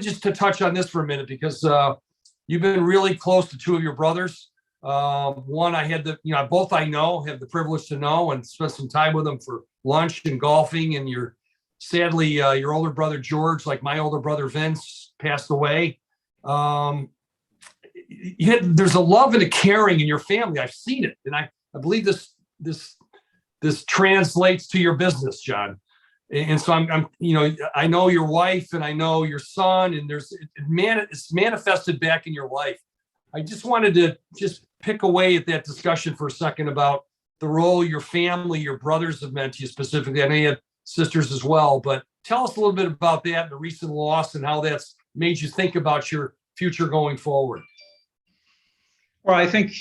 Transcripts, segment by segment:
just to touch on this for a minute because you've been really close to two of your brothers. One I had both I know, have the privilege to know and spent some time with them for lunch and golfing. And sadly, your older brother, George, like my older brother, Vince, passed away. There's a love and a caring in your family. I've seen it. And I believe this translates to your business, John. And so I know your wife and I know your son, and it's manifested back in your life. I just wanted to just pick away at that discussion for a second about the role your family, your brothers have meant to you specifically. I know you had sisters as well, but tell us a little bit about that and the recent loss and how that's made you think about your future going forward. Well, I think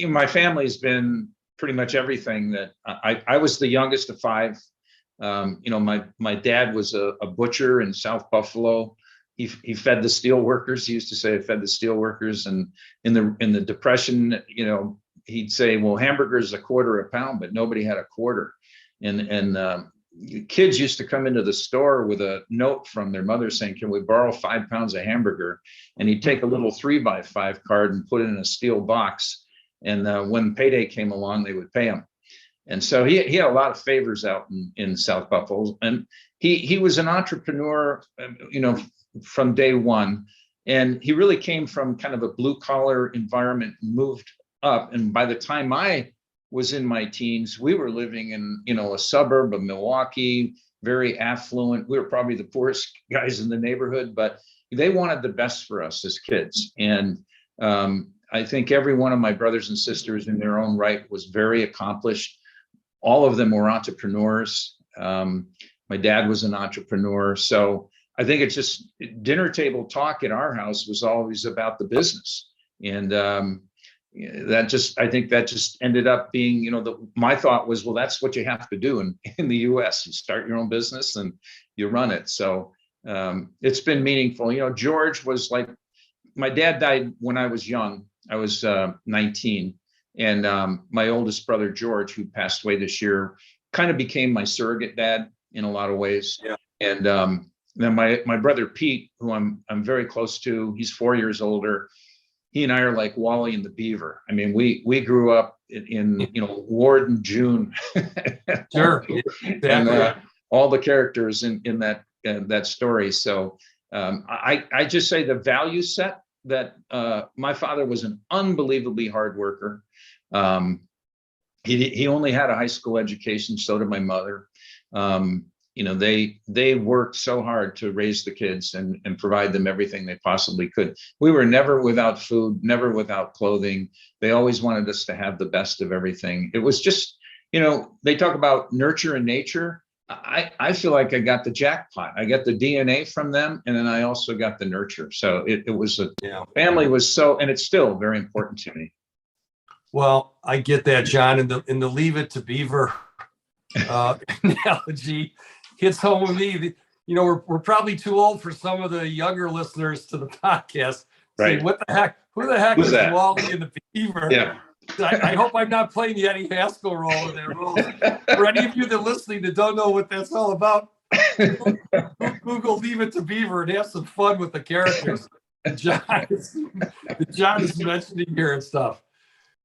my family's been pretty much everything that I was the youngest of five. My dad was a butcher in South Buffalo. He fed the steel workers. He used to say, "I fed the steel workers." And in the Depression, he'd say, "Well, hamburgers $0.25 a pound," but nobody had a quarter. And kids used to come into the store with a note from their mother saying, "Can we borrow 5 pounds of hamburger?" And he'd take a little 3x5 card and put it in a steel box. And when payday came along, they would pay him. And so he had a lot of favors out in South Buffalo. And he was an entrepreneur, from day one. And he really came from kind of a blue collar environment and moved up. And by the time I was in my teens, we were living in, a suburb of Milwaukee, very affluent. We were probably the poorest guys in the neighborhood, but they wanted the best for us as kids. And I think every one of my brothers and sisters in their own right was very accomplished. All of them were entrepreneurs. My dad was an entrepreneur. So I think it's just dinner table talk at our house was always about the business. And I think that just ended up being, my thought was, well, that's what you have to do in the US. You start your own business and you run it. So it's been meaningful. George was like, my dad died when I was young. I was 19. And my oldest brother, George, who passed away this year, kind of became my surrogate dad in a lot of ways. Yeah. And then my brother, Pete, who I'm very close to, he's 4 years older. He and I are like Wally and the Beaver. I mean, we grew up in Ward and June. Sure. Exactly. And all the characters in that story. So I just say the value set that my father was an unbelievably hard worker. He only had a high school education. So did my mother. They worked so hard to raise the kids and provide them everything they possibly could. We were never without food, never without clothing. They always wanted us to have the best of everything. It was just, they talk about nurture and nature. I feel like I got the jackpot. I got the DNA from them, and then I also got the nurture. So it was family was and it's still very important to me. Well, I get that, John, and the leave it to Beaver analogy hits home with me. We're probably too old for some of the younger listeners to the podcast. Right? Say, what the heck? Who the heck is that? Wally and the Beaver? Yeah. I hope I'm not playing the Eddie Haskell role in that role. For any of you that are listening that don't know what that's all about, Google Leave It to Beaver and have some fun with the characters John is mentioning here and stuff.